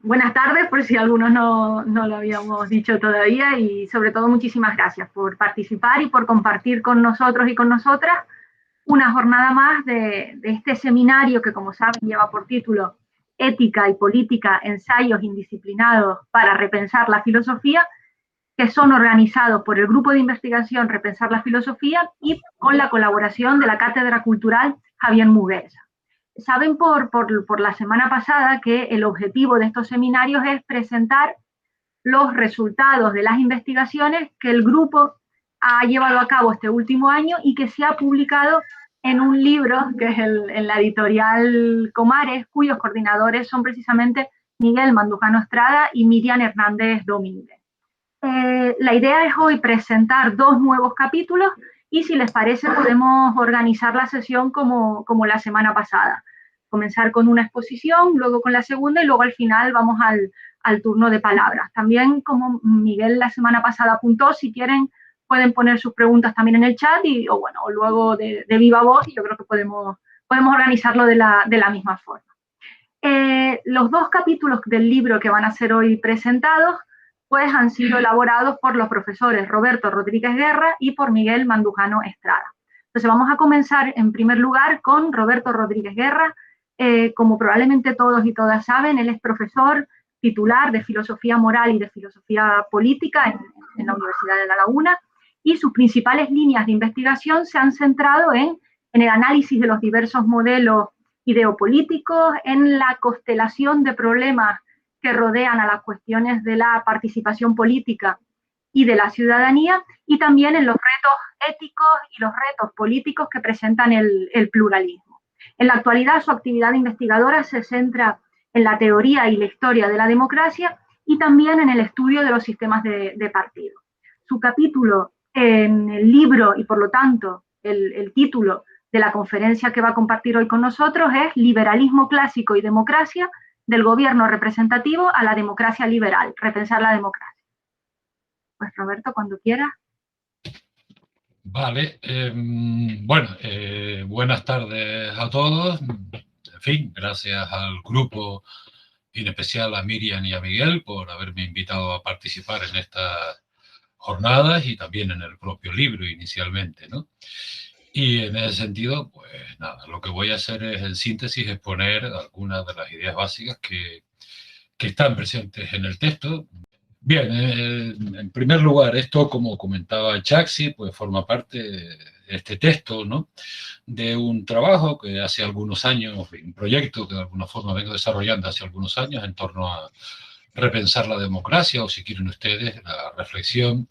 Buenas tardes, por si algunos no lo habíamos dicho todavía, y sobre todo muchísimas gracias por participar y por compartir con nosotros y con nosotras una jornada más de este seminario que, como saben, lleva por título Ética y Política, ensayos indisciplinados para repensar la filosofía, que son organizados por el Grupo de Investigación Repensar la Filosofía y con la colaboración de la Cátedra Cultural Javier Mugueza. Saben por la semana pasada que el objetivo de estos seminarios es presentar los resultados de las investigaciones que el grupo ha llevado a cabo este último año y que se ha publicado en un libro que es en la editorial Comares, cuyos coordinadores son precisamente Miguel Mandujano Estrada y Miriam Hernández Domínguez. La idea es hoy presentar dos nuevos capítulos y, si les parece, podemos organizar la sesión como la semana pasada. Comenzar con una exposición, luego con la segunda y luego al final vamos al turno de palabras. También, como Miguel la semana pasada apuntó, si quieren pueden poner sus preguntas también en el chat o luego de viva voz, y yo creo que podemos organizarlo de la misma forma. Los dos capítulos del libro que van a ser hoy presentados pues han sido elaborados por los profesores Roberto Rodríguez Guerra y por Miguel Mandujano Estrada. Entonces vamos a comenzar en primer lugar con Roberto Rodríguez Guerra. Como probablemente todos y todas saben, él es profesor titular de Filosofía Moral y de Filosofía Política en la Universidad de La Laguna, y sus principales líneas de investigación se han centrado en el análisis de los diversos modelos ideopolíticos, en la constelación de problemas que rodean a las cuestiones de la participación política y de la ciudadanía, y también en los retos éticos y los retos políticos que presentan el pluralismo. En la actualidad, su actividad investigadora se centra en la teoría y la historia de la democracia y también en el estudio de los sistemas de partido. Su capítulo en el libro, y por lo tanto el título de la conferencia que va a compartir hoy con nosotros, es Liberalismo clásico y democracia, del gobierno representativo a la democracia liberal, repensar la democracia. Pues Roberto, cuando quieras. Vale, buenas tardes a todos. En fin, gracias al grupo y en especial a Miriam y a Miguel por haberme invitado a participar en estas jornadas y también en el propio libro inicialmente, ¿no? Y en ese sentido, pues nada, lo que voy a hacer es en síntesis exponer algunas de las ideas básicas que están presentes en el texto. Bien, en primer lugar, esto, como comentaba Chaxi, pues forma parte de este texto, ¿no? De un trabajo que hace algunos años, un proyecto que de alguna forma vengo desarrollando hace algunos años en torno a repensar la democracia, o si quieren ustedes, la reflexión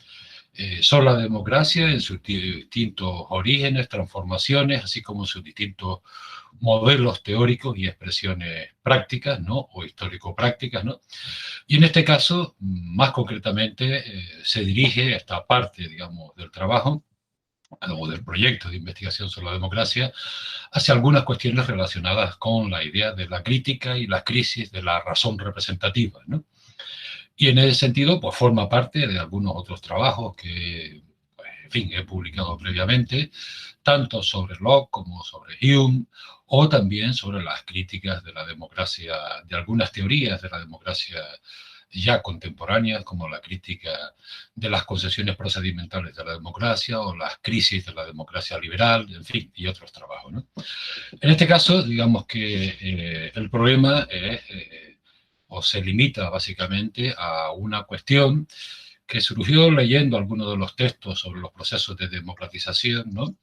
sobre la democracia en sus distintos orígenes, transformaciones, así como sus distintos modelos teóricos y expresiones prácticas, ¿no? O histórico-prácticas, ¿no? Y en este caso, más concretamente, se dirige a esta parte, digamos, del trabajo o del proyecto de investigación sobre la democracia hacia algunas cuestiones relacionadas con la idea de la crítica y la crisis de la razón representativa, ¿no? Y en ese sentido, pues forma parte de algunos otros trabajos que, pues, en fin, he publicado previamente, tanto sobre Locke como sobre Hume, o también sobre las críticas de la democracia, de algunas teorías de la democracia ya contemporáneas, como la crítica de las concesiones procedimentales de la democracia o las crisis de la democracia liberal, en fin, y otros trabajos, ¿no? En este caso, digamos que el problema es, o se limita básicamente a una cuestión que surgió leyendo algunos de los textos sobre los procesos de democratización, ¿no?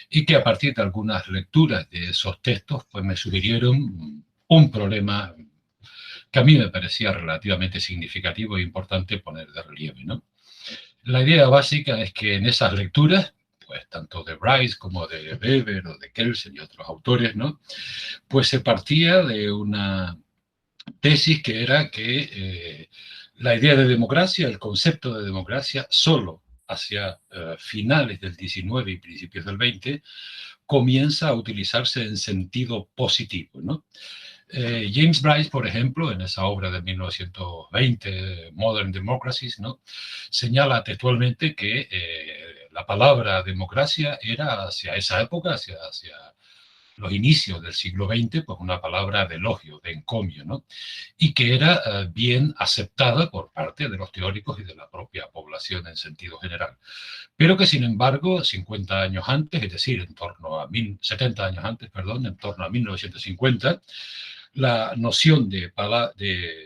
Y que a partir de algunas lecturas de esos textos, pues me sugirieron un problema que a mí me parecía relativamente significativo e importante poner de relieve, ¿no? La idea básica es que en esas lecturas, pues tanto de Bryce como de Weber o de Kelsen y otros autores, ¿no? Pues se partía de una tesis que era que la idea de democracia, el concepto de democracia, solo hacia finales del XIX y principios del XX, comienza a utilizarse en sentido positivo, ¿no? James Bryce, por ejemplo, en esa obra de 1920, Modern Democracies, ¿no? Señala textualmente que la palabra democracia era hacia esa época, hacia los inicios del siglo XX, pues una palabra de elogio, de encomio, ¿no? Y que era bien aceptada por parte de los teóricos y de la propia población en sentido general. Pero que, sin embargo, 50 años antes, es decir, 70 años antes, perdón, en torno a 1950, la noción de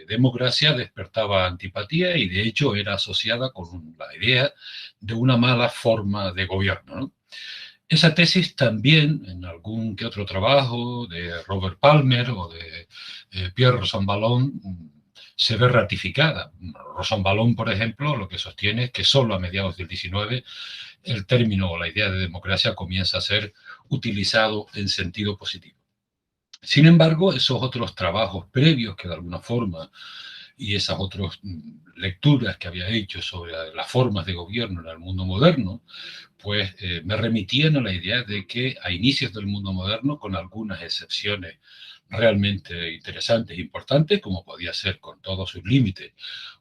democracia despertaba antipatía y, de hecho, era asociada con la idea de una mala forma de gobierno, ¿no? Esa tesis también, en algún que otro trabajo de Robert Palmer o de Pierre Rosanvallon, se ve ratificada. Rosanvallon, por ejemplo, lo que sostiene es que solo a mediados del 19 el término o la idea de democracia comienza a ser utilizado en sentido positivo. Sin embargo, esos otros trabajos previos que de alguna forma y esas otras lecturas que había hecho sobre las formas de gobierno en el mundo moderno, pues me remitían a la idea de que a inicios del mundo moderno, con algunas excepciones realmente interesantes e importantes, como podía ser con todos sus límites,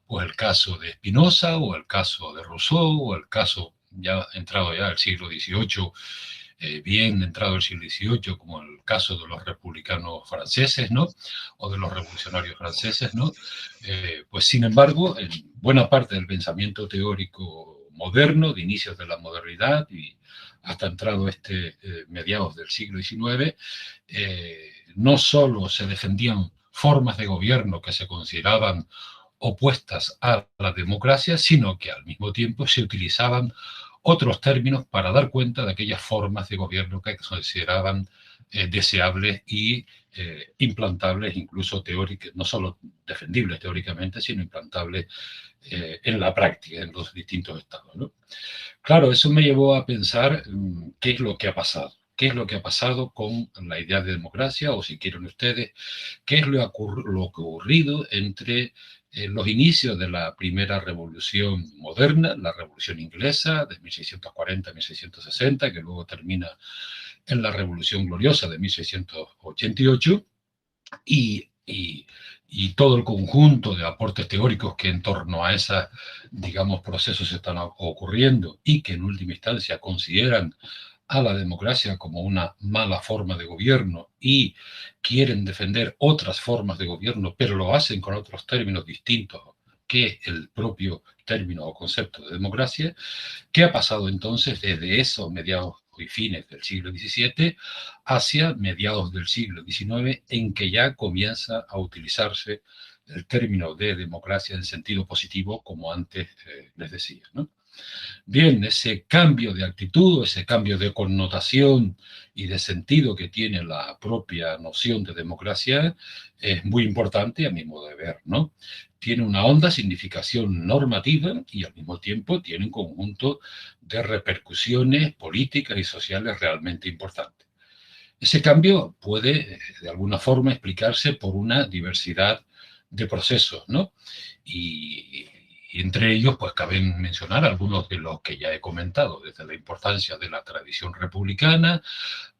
pues el caso de Spinoza o el caso de Rousseau o el caso ya entrado ya al siglo XVIII, bien entrado el siglo XVIII, como el caso de los republicanos franceses, ¿no? O de los revolucionarios franceses, ¿no? Pues sin embargo, en buena parte del pensamiento teórico moderno, de inicios de la modernidad y hasta entrado mediados del siglo XIX, no solo se defendían formas de gobierno que se consideraban opuestas a la democracia, sino que al mismo tiempo se utilizaban otros términos para dar cuenta de aquellas formas de gobierno que se consideraban deseables y implantables, incluso teóricas, no solo defendibles teóricamente, sino implantables en la práctica, en los distintos estados, ¿no? Claro, eso me llevó a pensar qué es lo que ha pasado. ¿Qué es lo que ha pasado con la idea de democracia? O si quieren ustedes, ¿qué es lo que ha ocurrido entre los inicios de la primera revolución moderna, la revolución inglesa de 1640 a 1660, que luego termina en la revolución gloriosa de 1688, y todo el conjunto de aportes teóricos que en torno a esos, digamos, procesos están ocurriendo y que en última instancia consideran a la democracia como una mala forma de gobierno y quieren defender otras formas de gobierno, pero lo hacen con otros términos distintos que el propio término o concepto de democracia. ¿Qué ha pasado entonces desde esos mediados y fines del siglo XVII hacia mediados del siglo XIX, en que ya comienza a utilizarse el término de democracia en sentido positivo, como antes les decía, ¿no? Bien, ese cambio de actitud, ese cambio de connotación y de sentido que tiene la propia noción de democracia es muy importante a mi modo de ver, ¿no? Tiene una honda significación normativa y al mismo tiempo tiene un conjunto de repercusiones políticas y sociales realmente importantes. Ese cambio puede, de alguna forma, explicarse por una diversidad de procesos, ¿no? Y entre ellos, pues cabe mencionar algunos de los que ya he comentado, desde la importancia de la tradición republicana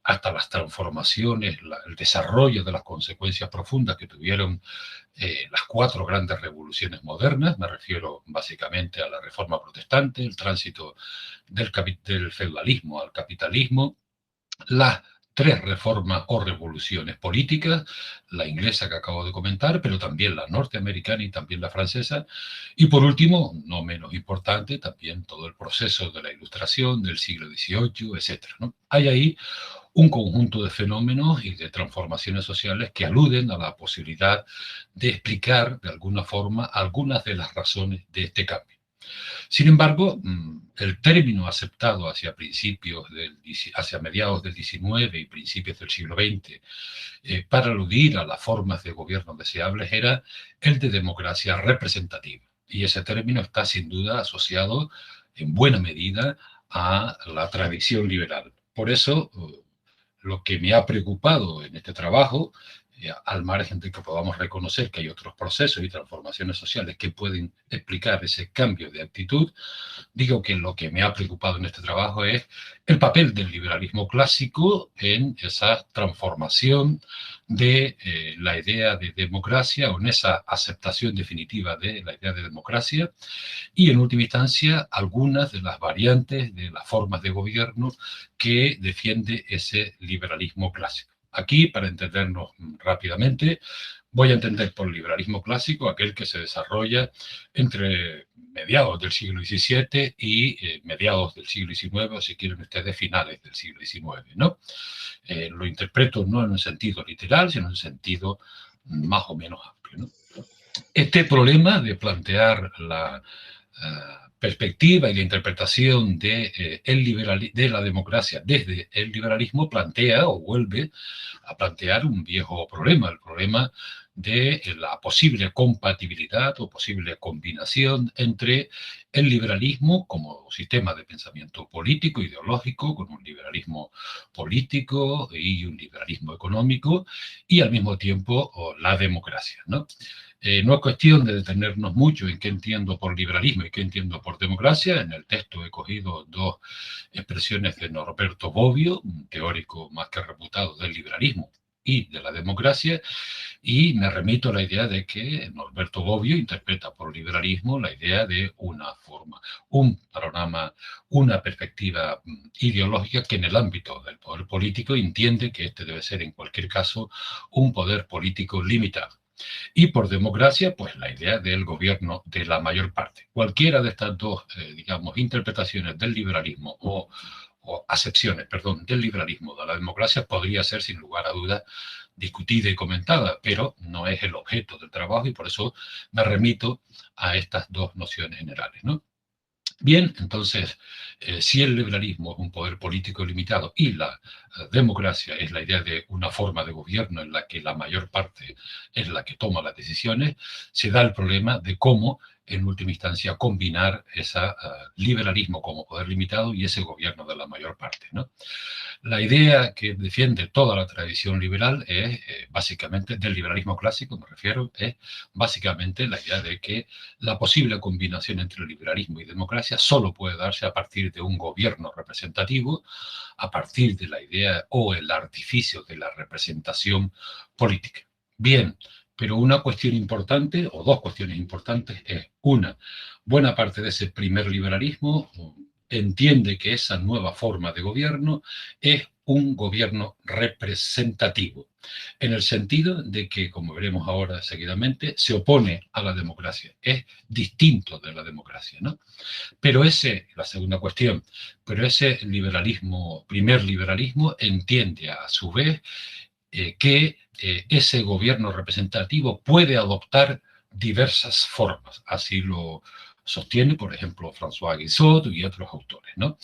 hasta las transformaciones, el desarrollo de las consecuencias profundas que tuvieron las 4 grandes revoluciones modernas. Me refiero básicamente a la Reforma Protestante, el tránsito del feudalismo al capitalismo, las 3 reformas o revoluciones políticas, la inglesa que acabo de comentar, pero también la norteamericana y también la francesa, y por último, no menos importante, también todo el proceso de la Ilustración del siglo XVIII, etc., ¿no? Hay ahí un conjunto de fenómenos y de transformaciones sociales que aluden a la posibilidad de explicar de alguna forma algunas de las razones de este cambio. Sin embargo, el término aceptado hacia mediados del XIX y principios del siglo XX para aludir a las formas de gobierno deseables era el de democracia representativa. Y ese término está sin duda asociado en buena medida a la tradición liberal. Por eso, lo que me ha preocupado en este trabajo, al margen de que podamos reconocer que hay otros procesos y transformaciones sociales que pueden explicar ese cambio de actitud, digo que lo que me ha preocupado en este trabajo es el papel del liberalismo clásico en esa transformación de la idea de democracia o en esa aceptación definitiva de la idea de democracia y, en última instancia, algunas de las variantes de las formas de gobierno que defiende ese liberalismo clásico. Aquí, para entendernos rápidamente, voy a entender por liberalismo clásico aquel que se desarrolla entre mediados del siglo XVII y mediados del siglo XIX, o si quieren ustedes, finales del siglo XIX, ¿no? Lo interpreto no en un sentido literal, sino en un sentido más o menos amplio, ¿no? Este problema de plantear la perspectiva y la interpretación de la democracia desde el liberalismo plantea o vuelve a plantear un viejo problema, el problema de la posible compatibilidad o posible combinación entre el liberalismo como sistema de pensamiento político, ideológico, con un liberalismo político y un liberalismo económico, y al mismo tiempo la democracia, ¿no? No es cuestión de detenernos mucho en qué entiendo por liberalismo y qué entiendo por democracia. En el texto he cogido dos expresiones de Norberto Bobbio, un teórico más que reputado del liberalismo y de la democracia, y me remito a la idea de que Norberto Bobbio interpreta por liberalismo la idea de una forma, un panorama, una perspectiva ideológica que en el ámbito del poder político entiende que este debe ser en cualquier caso un poder político limitado. Y por democracia, pues la idea del gobierno de la mayor parte. Cualquiera de estas dos, digamos, interpretaciones del liberalismo o acepciones, perdón, del liberalismo de la democracia podría ser, sin lugar a dudas, discutida y comentada, pero no es el objeto del trabajo y por eso me remito a estas dos nociones generales, ¿no? Bien, entonces, si el liberalismo es un poder político limitado y la democracia es la idea de una forma de gobierno en la que la mayor parte es la que toma las decisiones, se da el problema de cómo, en última instancia, combinar ese liberalismo como poder limitado y ese gobierno de la mayor parte, ¿no? La idea que defiende toda la tradición liberal es, básicamente, del liberalismo clásico, me refiero, es básicamente la idea de que la posible combinación entre liberalismo y democracia solo puede darse a partir de un gobierno representativo, a partir de la idea o el artificio de la representación política. Bien, pero una cuestión importante, o dos cuestiones importantes, es una, buena parte de ese primer liberalismo entiende que esa nueva forma de gobierno es un gobierno representativo, en el sentido de que, como veremos ahora seguidamente, se opone a la democracia, es distinto de la democracia, ¿no? Pero la segunda cuestión, pero ese liberalismo, primer liberalismo, entiende a su vez que ese gobierno representativo puede adoptar diversas formas, así lo sostiene, por ejemplo, François Guizot y otros autores, ¿no?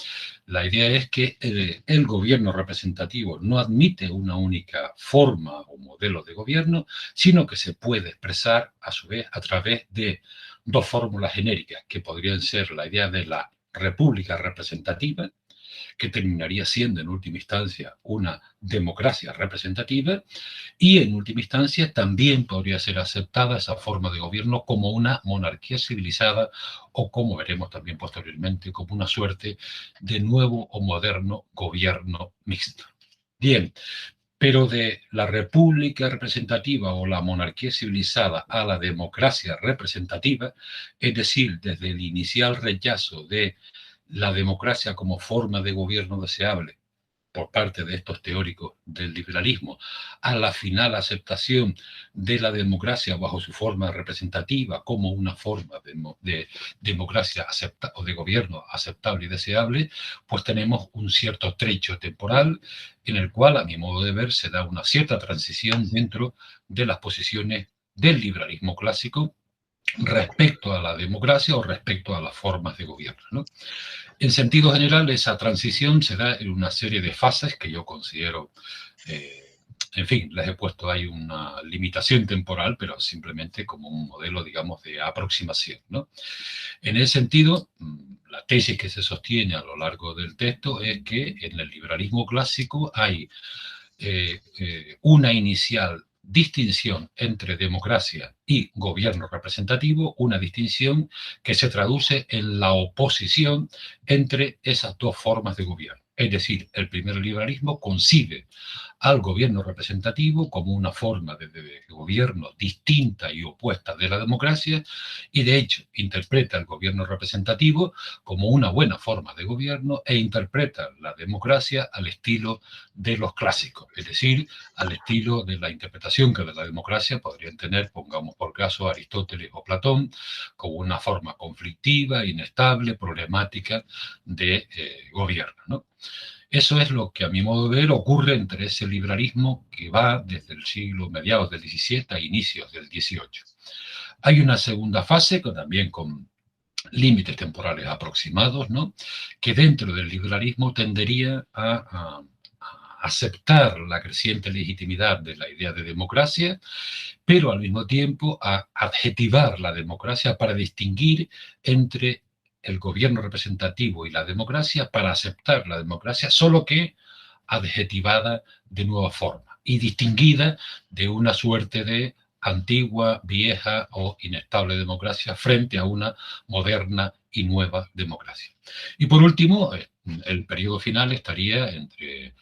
La idea es que el gobierno representativo no admite una única forma o modelo de gobierno, sino que se puede expresar, a su vez, a través de dos fórmulas genéricas, que podrían ser la idea de la república representativa, que terminaría siendo en última instancia una democracia representativa, y en última instancia también podría ser aceptada esa forma de gobierno como una monarquía civilizada o, como veremos también posteriormente, como una suerte de nuevo o moderno gobierno mixto. Bien, pero de la república representativa o la monarquía civilizada a la democracia representativa, es decir, desde el inicial rechazo de la democracia como forma de gobierno deseable por parte de estos teóricos del liberalismo, a la final aceptación de la democracia bajo su forma representativa como una forma de democracia o de gobierno aceptable y deseable, pues tenemos un cierto trecho temporal en el cual, a mi modo de ver, se da una cierta transición dentro de las posiciones del liberalismo clásico respecto a la democracia o respecto a las formas de gobierno, ¿no? En sentido general, esa transición se da en una serie de fases que yo considero, en fin, les he puesto ahí una limitación temporal, pero simplemente como un modelo, digamos, de aproximación, ¿no? En ese sentido, la tesis que se sostiene a lo largo del texto es que en el liberalismo clásico hay una inicial distinción entre democracia y gobierno representativo, una distinción que se traduce en la oposición entre esas dos formas de gobierno. Es decir, el primer liberalismo concibe al gobierno representativo como una forma de gobierno distinta y opuesta de la democracia y, de hecho, interpreta el gobierno representativo como una buena forma de gobierno e interpreta la democracia al estilo de los clásicos, es decir, al estilo de la interpretación que de la democracia podrían tener, pongamos por caso, Aristóteles o Platón, como una forma conflictiva, inestable, problemática de gobierno, ¿no? Eso es lo que, a mi modo de ver, ocurre entre ese liberalismo que va desde el siglo mediados del XVII a inicios del XVIII. Hay una segunda fase, que también con límites temporales aproximados, ¿no?, que dentro del liberalismo tendería a aceptar la creciente legitimidad de la idea de democracia, pero al mismo tiempo a adjetivar la democracia para distinguir entre el gobierno representativo y la democracia, para aceptar la democracia, solo que adjetivada de nueva forma y distinguida de una suerte de antigua, vieja o inestable democracia frente a una moderna y nueva democracia. Y por último, el periodo final estaría entre,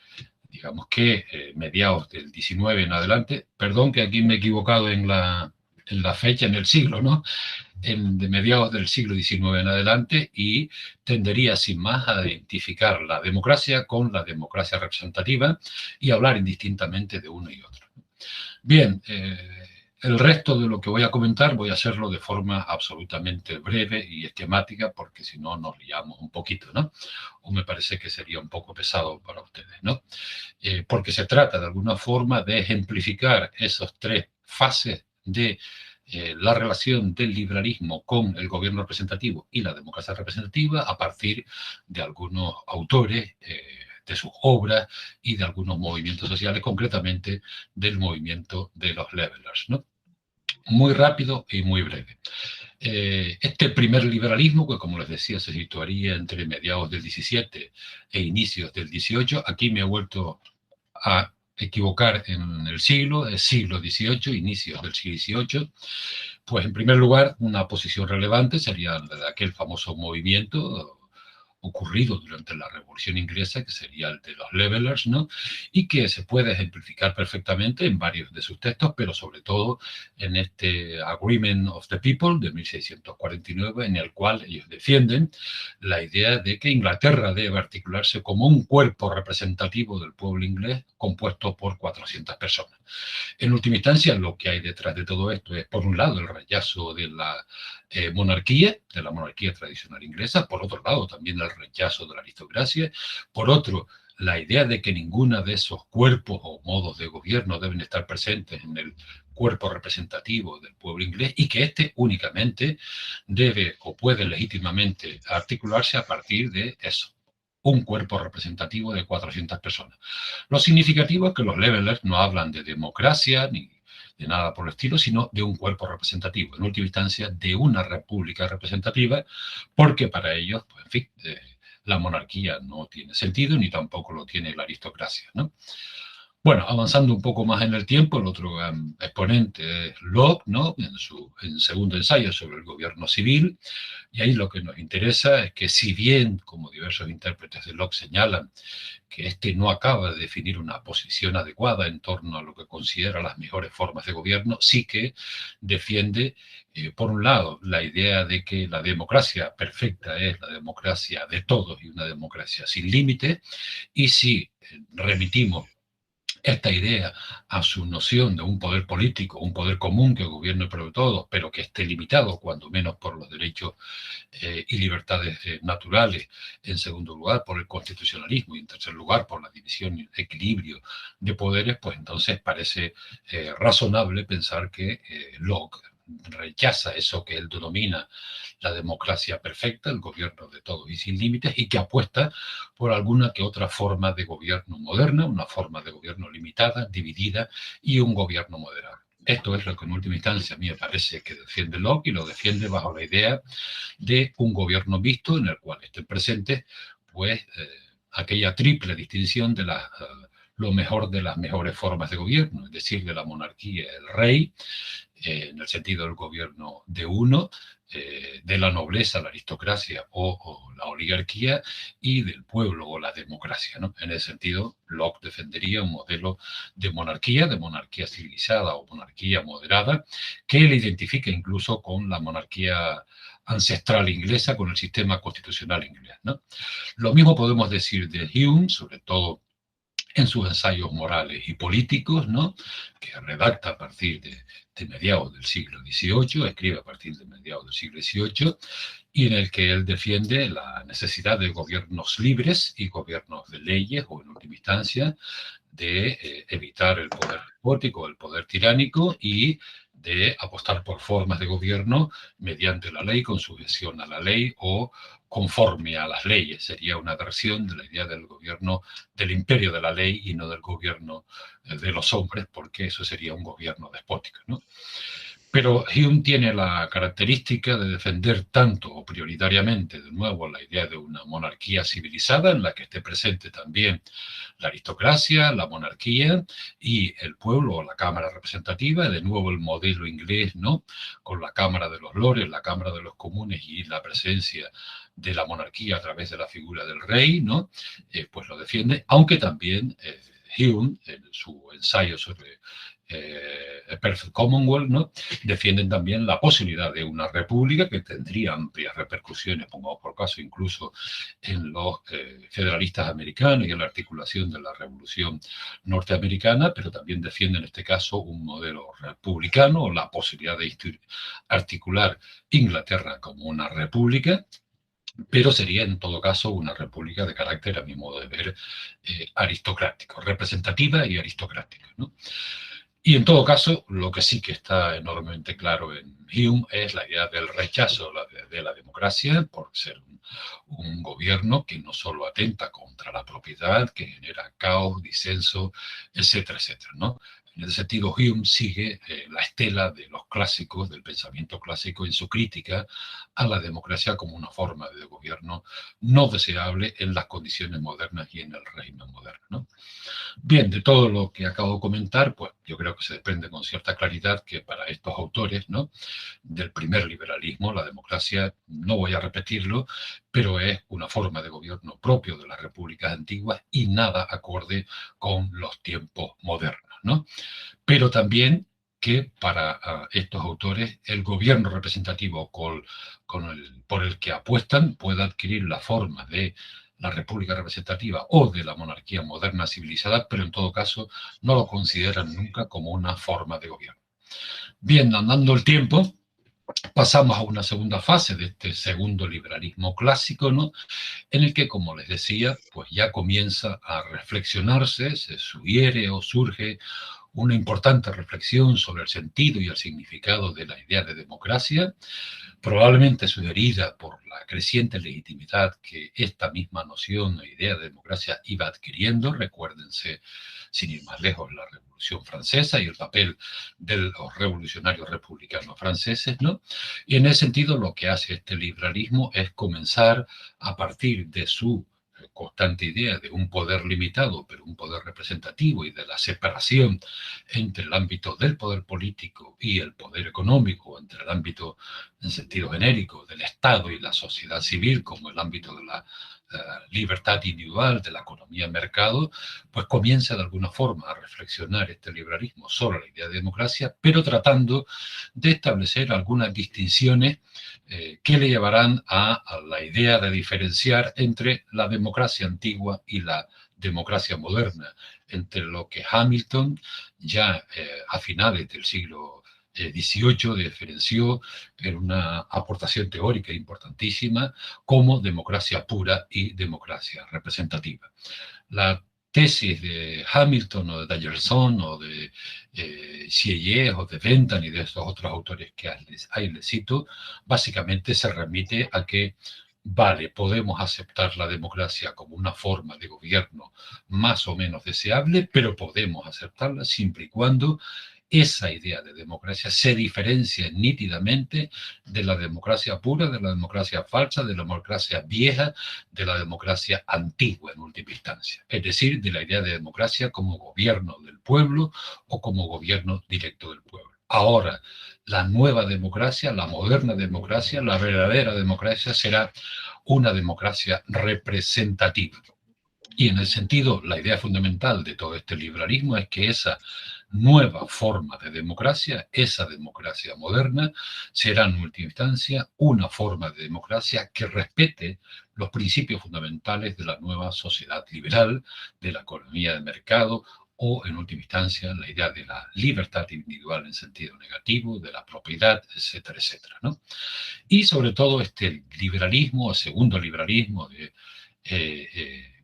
digamos que mediados del 19 en adelante, perdón que aquí me he equivocado en la fecha, en el siglo, ¿no?, de mediados del siglo XIX en adelante, y tendería sin más a identificar la democracia con la democracia representativa y hablar indistintamente de uno y otro. Bien, el resto de lo que voy a comentar voy a hacerlo de forma absolutamente breve y esquemática, porque si no nos liamos un poquito, ¿no? O me parece que sería un poco pesado para ustedes, ¿no? Porque se trata de alguna forma de ejemplificar esas tres fases de la relación del liberalismo con el gobierno representativo y la democracia representativa a partir de algunos autores, de sus obras y de algunos movimientos sociales, concretamente del movimiento de los levelers, ¿no? Muy rápido y muy breve. Este primer liberalismo, que como les decía se situaría entre mediados del 17 e inicios del 18, aquí me he vuelto a equivocar en el siglo XVIII, inicios del siglo XVIII, pues en primer lugar una posición relevante sería la de aquel famoso movimiento ocurrido durante la Revolución Inglesa, que sería el de los levelers, ¿no?, y que se puede ejemplificar perfectamente en varios de sus textos, pero sobre todo en este Agreement of the People de 1649, en el cual ellos defienden la idea de que Inglaterra debe articularse como un cuerpo representativo del pueblo inglés compuesto por 400 personas. En última instancia, lo que hay detrás de todo esto es, por un lado, el rechazo de la monarquía tradicional inglesa, por otro lado, también el rechazo de la aristocracia, por otro, la idea de que ninguno de esos cuerpos o modos de gobierno deben estar presentes en el cuerpo representativo del pueblo inglés y que éste únicamente debe o puede legítimamente articularse a partir de eso, un cuerpo representativo de 400 personas. Lo significativo es que los levelers no hablan de democracia ni de nada por el estilo, sino de un cuerpo representativo, en última instancia de una república representativa, porque para ellos, pues, en fin, la monarquía no tiene sentido ni tampoco lo tiene la aristocracia, ¿no? Bueno, avanzando un poco más en el tiempo, el otro gran exponente es Locke, ¿no?, en su segundo ensayo sobre el gobierno civil, y ahí lo que nos interesa es que, si bien, como diversos intérpretes de Locke señalan, que este no acaba de definir una posición adecuada en torno a lo que considera las mejores formas de gobierno, sí que defiende, por un lado, la idea de que la democracia perfecta es la democracia de todos y una democracia sin límites, y si remitimos esta idea a su noción de un poder político, un poder común que gobierne por todos, pero que esté limitado, cuando menos, por los derechos y libertades naturales, en segundo lugar por el constitucionalismo y en tercer lugar por la división y equilibrio de poderes, pues entonces parece razonable pensar que Locke rechaza eso que él denomina la democracia perfecta, el gobierno de todos y sin límites, y que apuesta por alguna que otra forma de gobierno moderna, una forma de gobierno limitada, dividida, y un gobierno moderado. Esto es lo que en última instancia a mí me parece que defiende Locke, y lo defiende bajo la idea de un gobierno mixto en el cual estén presentes, pues, aquella triple distinción de lo mejor de las mejores formas de gobierno, es decir, de la monarquía, el rey, en el sentido del gobierno de uno, de la nobleza, la aristocracia o la oligarquía, y del pueblo o la democracia, ¿no? En ese sentido, Locke defendería un modelo de monarquía civilizada o monarquía moderada, que él identifica incluso con la monarquía ancestral inglesa, con el sistema constitucional inglés, ¿no? Lo mismo podemos decir de Hume, sobre todo en sus ensayos morales y políticos, ¿no? Que redacta a partir de mediados del siglo XVIII, escribe a partir de mediados del siglo XVIII, y en el que él defiende la necesidad de gobiernos libres y gobiernos de leyes, o en última instancia, de evitar el poder despótico, el poder tiránico, y de apostar por formas de gobierno mediante la ley, con sujeción a la ley o conforme a las leyes. Sería una versión de la idea del gobierno del imperio de la ley y no del gobierno de los hombres, porque eso sería un gobierno despótico, ¿no? Pero Hume tiene la característica de defender tanto o prioritariamente, de nuevo, la idea de una monarquía civilizada en la que esté presente también la aristocracia, la monarquía y el pueblo o la Cámara representativa, de nuevo el modelo inglés, ¿no? Con la Cámara de los Lores, la Cámara de los Comunes y la presencia de la monarquía a través de la figura del rey, ¿no? Pues lo defiende, aunque también Hume, en su ensayo sobre Perfect Commonwealth, ¿no? Defienden también la posibilidad de una república que tendría amplias repercusiones, pongamos por caso, incluso en los federalistas americanos y en la articulación de la revolución norteamericana, pero también defienden en este caso un modelo republicano, o la posibilidad de articular Inglaterra como una república, pero sería en todo caso una república de carácter, a mi modo de ver, aristocrático, representativa y aristocrática, ¿no? Y en todo caso, lo que sí que está enormemente claro en Hume es la idea del rechazo de la democracia por ser un gobierno que no solo atenta contra la propiedad, que genera caos, disenso, etcétera, etcétera, ¿no? En ese sentido, Hume sigue la estela de los clásicos, del pensamiento clásico, en su crítica a la democracia como una forma de gobierno no deseable en las condiciones modernas y en el régimen moderno, ¿no? Bien, de todo lo que acabo de comentar, pues yo creo que se desprende con cierta claridad que para estos autores, ¿no? Del primer liberalismo, la democracia, no voy a repetirlo, pero es una forma de gobierno propio de las repúblicas antiguas y nada acorde con los tiempos modernos, ¿no? Pero también que para estos autores el gobierno representativo por el que apuestan puede adquirir la forma de la república representativa o de la monarquía moderna civilizada, pero en todo caso no lo consideran nunca como una forma de gobierno. Bien, andando el tiempo, pasamos a una segunda fase de este segundo liberalismo clásico, ¿no? En el que, como les decía, pues ya comienza a reflexionarse, se sugiere o surge una importante reflexión sobre el sentido y el significado de la idea de democracia, probablemente sugerida por la creciente legitimidad que esta misma noción o idea de democracia iba adquiriendo. Recuérdense, sin ir más lejos, la Revolución Francesa y el papel de los revolucionarios republicanos franceses, ¿no? Y en ese sentido, lo que hace este liberalismo es comenzar, a partir de su constante idea de un poder limitado, pero un poder representativo, y de la separación entre el ámbito del poder político y el poder económico, entre el ámbito en sentido genérico del Estado y la sociedad civil, como el ámbito de la libertad individual, de la economía-mercado, pues comienza de alguna forma a reflexionar este liberalismo sobre la idea de democracia, pero tratando de establecer algunas distinciones que le llevarán a la idea de diferenciar entre la democracia antigua y la democracia moderna, entre lo que Hamilton ya a finales del siglo XVIII diferenció en una aportación teórica importantísima como democracia pura y democracia representativa. La tesis de Hamilton o de Danielson o de Sieyès o de Bentham y de estos otros autores que ahí les cito, básicamente se remite a que, vale, podemos aceptar la democracia como una forma de gobierno más o menos deseable, pero podemos aceptarla siempre y cuando esa idea de democracia se diferencia nítidamente de la democracia pura, de la democracia falsa, de la democracia vieja, de la democracia antigua en última instancia. Es decir, de la idea de democracia como gobierno del pueblo o como gobierno directo del pueblo. Ahora, la nueva democracia, la moderna democracia, la verdadera democracia será una democracia representativa. Y en el sentido, la idea fundamental de todo este liberalismo es que esa nueva forma de democracia, esa democracia moderna, será en última instancia una forma de democracia que respete los principios fundamentales de la nueva sociedad liberal, de la economía de mercado, o en última instancia la idea de la libertad individual en sentido negativo, de la propiedad, etcétera, etcétera, ¿no? Y sobre todo este liberalismo, el segundo liberalismo de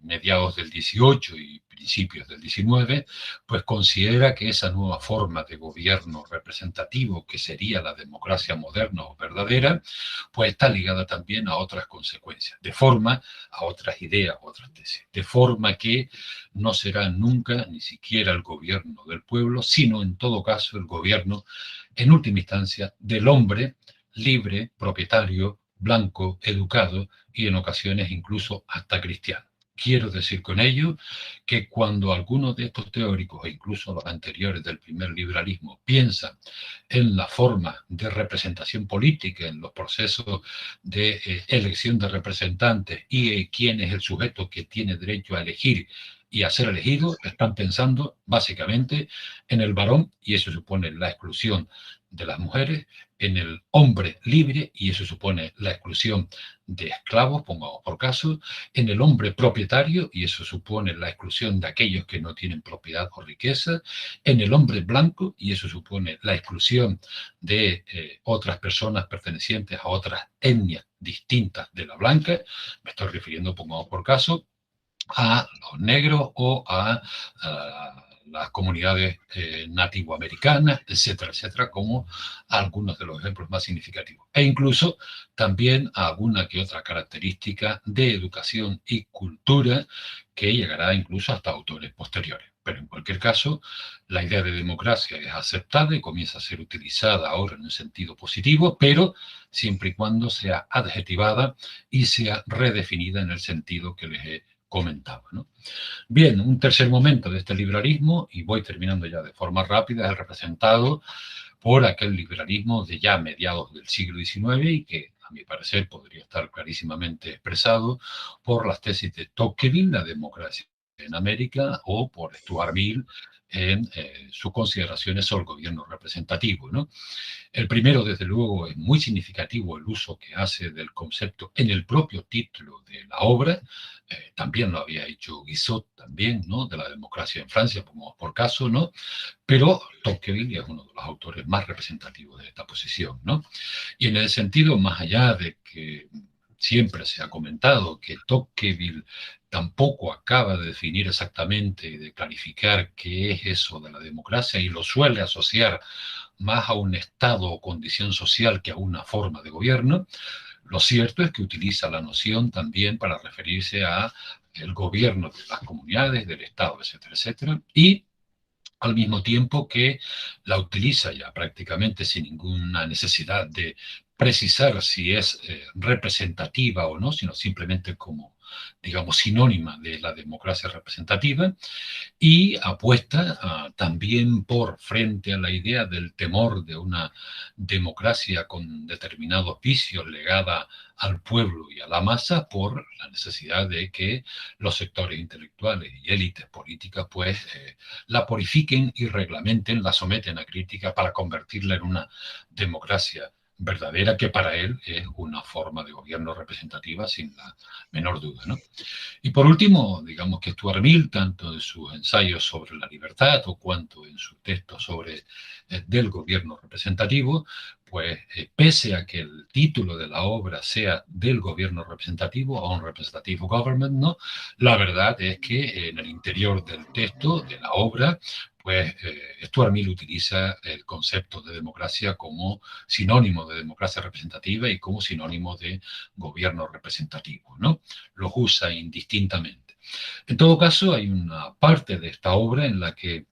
mediados del 18 y principios del 19, pues considera que esa nueva forma de gobierno representativo, que sería la democracia moderna o verdadera, pues está ligada también a otras consecuencias, de forma a otras ideas, otras tesis, de forma que no será nunca ni siquiera el gobierno del pueblo, sino en todo caso el gobierno, en última instancia, del hombre libre, propietario, blanco, educado y en ocasiones incluso hasta cristiano. Quiero decir con ello que cuando algunos de estos teóricos, e incluso los anteriores del primer liberalismo, piensan en la forma de representación política, en los procesos de elección de representantes y quién es el sujeto que tiene derecho a elegir y a ser elegido, están pensando básicamente en el varón, y eso supone la exclusión de las mujeres, en el hombre libre, y eso supone la exclusión de esclavos, pongamos por caso, en el hombre propietario, y eso supone la exclusión de aquellos que no tienen propiedad o riqueza, en el hombre blanco, y eso supone la exclusión de otras personas pertenecientes a otras etnias distintas de la blanca. Me estoy refiriendo, pongamos por caso, a los negros o a las comunidades nativoamericanas, etcétera, etcétera, como algunos de los ejemplos más significativos. E incluso también a alguna que otra característica de educación y cultura que llegará incluso hasta autores posteriores. Pero en cualquier caso, la idea de democracia es aceptada y comienza a ser utilizada ahora en un sentido positivo, pero siempre y cuando sea adjetivada y sea redefinida en el sentido que les he comentado, ¿no? Bien, un tercer momento de este liberalismo, y voy terminando ya de forma rápida, es el representado por aquel liberalismo de ya mediados del siglo XIX y que, a mi parecer, podría estar clarísimamente expresado por las tesis de Tocqueville, la democracia en América, o por Stuart Mill en sus consideraciones sobre el gobierno representativo, ¿no? El primero, desde luego, es muy significativo el uso que hace del concepto en el propio título de la obra. También lo había hecho Guizot, también, ¿no? De la democracia en Francia, como por caso, ¿no? Pero Tocqueville es uno de los autores más representativos de esta posición, ¿no? Y en el sentido, más allá de que siempre se ha comentado que Tocqueville tampoco acaba de definir exactamente y de clarificar qué es eso de la democracia y lo suele asociar más a un estado o condición social que a una forma de gobierno, lo cierto es que utiliza la noción también para referirse a el gobierno de las comunidades, del Estado, etcétera, etcétera, y al mismo tiempo que la utiliza ya prácticamente sin ninguna necesidad de precisar si es representativa o no, sino simplemente como, digamos, sinónima de la democracia representativa, y apuesta también por frente a la idea del temor de una democracia con determinados vicios legada al pueblo y a la masa, por la necesidad de que los sectores intelectuales y élites políticas pues la purifiquen y reglamenten, la someten a crítica para convertirla en una democracia verdadera, que para él es una forma de gobierno representativa sin la menor duda, ¿no? Y por último, digamos que Stuart Mill, tanto en sus ensayos sobre la libertad o cuanto en su texto sobre del gobierno representativo, pues pese a que el título de la obra sea del gobierno representativo o un representative government, ¿no? La verdad es que en el interior del texto de la obra, pues Stuart Mill utiliza el concepto de democracia como sinónimo de democracia representativa y como sinónimo de gobierno representativo, ¿no? Los usa indistintamente. En todo caso, hay una parte de esta obra en la que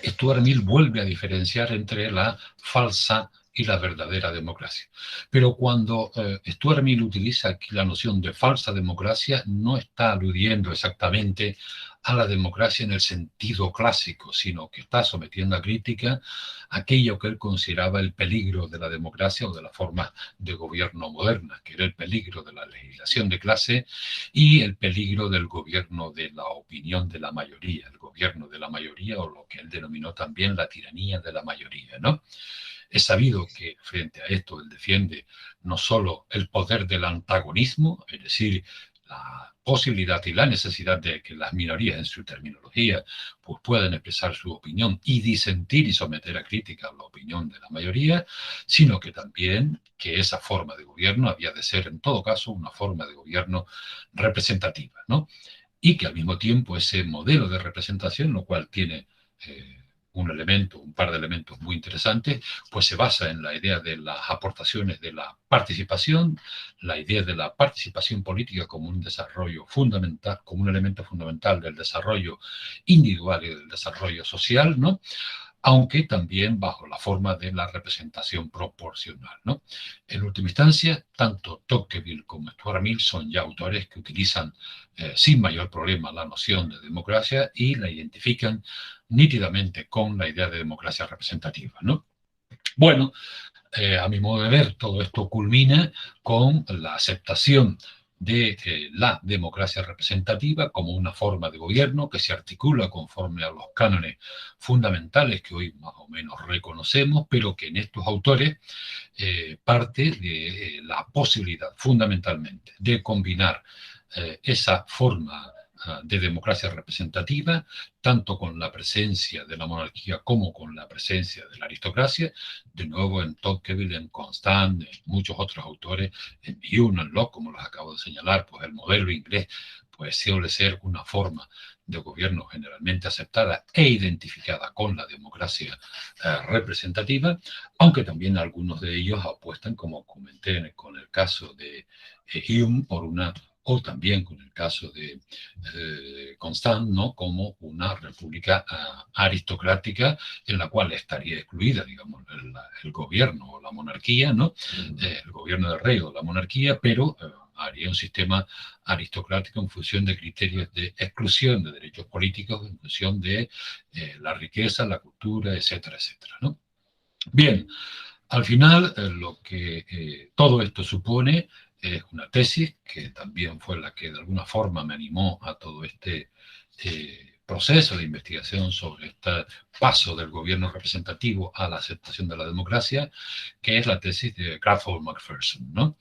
Stuart Mill vuelve a diferenciar entre la falsa y la verdadera democracia. Pero cuando Stuart Mill utiliza aquí la noción de falsa democracia, no está aludiendo exactamente a la democracia en el sentido clásico, sino que está sometiendo a crítica aquello que él consideraba el peligro de la democracia o de la forma de gobierno moderna, que era el peligro de la legislación de clase y el peligro del gobierno de la opinión de la mayoría, el gobierno de la mayoría o lo que él denominó también la tiranía de la mayoría, ¿no? Es sabido que frente a esto él defiende no solo el poder del antagonismo, es decir, la posibilidad y la necesidad de que las minorías en su terminología pues puedan expresar su opinión y disentir y someter a crítica la opinión de la mayoría, sino que también que esa forma de gobierno había de ser en todo caso una forma de gobierno representativa, ¿no? Y que al mismo tiempo ese modelo de representación, lo cual tiene un par de elementos muy interesantes, pues se basa en la idea de las aportaciones de la participación, la idea de la participación política como un desarrollo fundamental, como un elemento fundamental del desarrollo individual y del desarrollo social, ¿no? Aunque también bajo la forma de la representación proporcional, ¿no? En última instancia, tanto Tocqueville como Stuart Mill son ya autores que utilizan sin mayor problema la noción de democracia y la identifican nítidamente con la idea de democracia representativa, ¿no? Bueno, a mi modo de ver, todo esto culmina con la aceptación de la democracia representativa como una forma de gobierno que se articula conforme a los cánones fundamentales que hoy más o menos reconocemos, pero que en estos autores parte de la posibilidad fundamentalmente de combinar esa forma de democracia representativa, tanto con la presencia de la monarquía como con la presencia de la aristocracia, de nuevo en Tocqueville, en Constant, en muchos otros autores, en Hume, en Locke, como los acabo de señalar, pues el modelo inglés pues suele ser una forma de gobierno generalmente aceptada e identificada con la democracia representativa, aunque también algunos de ellos apuestan, como comenté con el caso de Hume, por una o también con el caso de Constant, ¿no? Como una república aristocrática en la cual estaría excluida, digamos, el gobierno o la monarquía, ¿no? El gobierno del rey o la monarquía, pero haría un sistema aristocrático en función de criterios de exclusión de derechos políticos, en función de la riqueza, la cultura, etcétera, etcétera, ¿no? Bien, al final, lo que todo esto supone es una tesis que también fue la que de alguna forma me animó a todo este proceso de investigación sobre este paso del gobierno representativo a la aceptación de la democracia, que es la tesis de Crawford McPherson, ¿no?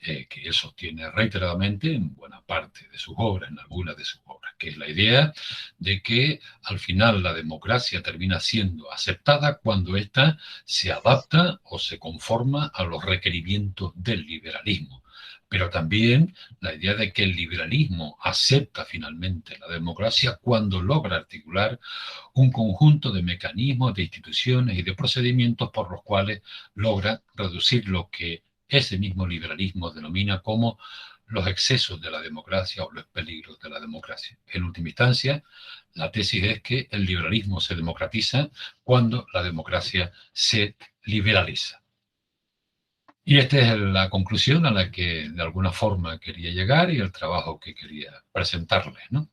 Que él sostiene reiteradamente en buena parte de sus obras, en algunas de sus obras, que es la idea de que al final la democracia termina siendo aceptada cuando ésta se adapta o se conforma a los requerimientos del liberalismo. Pero también la idea de que el liberalismo acepta finalmente la democracia cuando logra articular un conjunto de mecanismos, de instituciones y de procedimientos por los cuales logra reducir lo que ese mismo liberalismo denomina como los excesos de la democracia o los peligros de la democracia. En última instancia, la tesis es que el liberalismo se democratiza cuando la democracia se liberaliza. Y esta es la conclusión a la que de alguna forma quería llegar y el trabajo que quería presentarles, ¿no?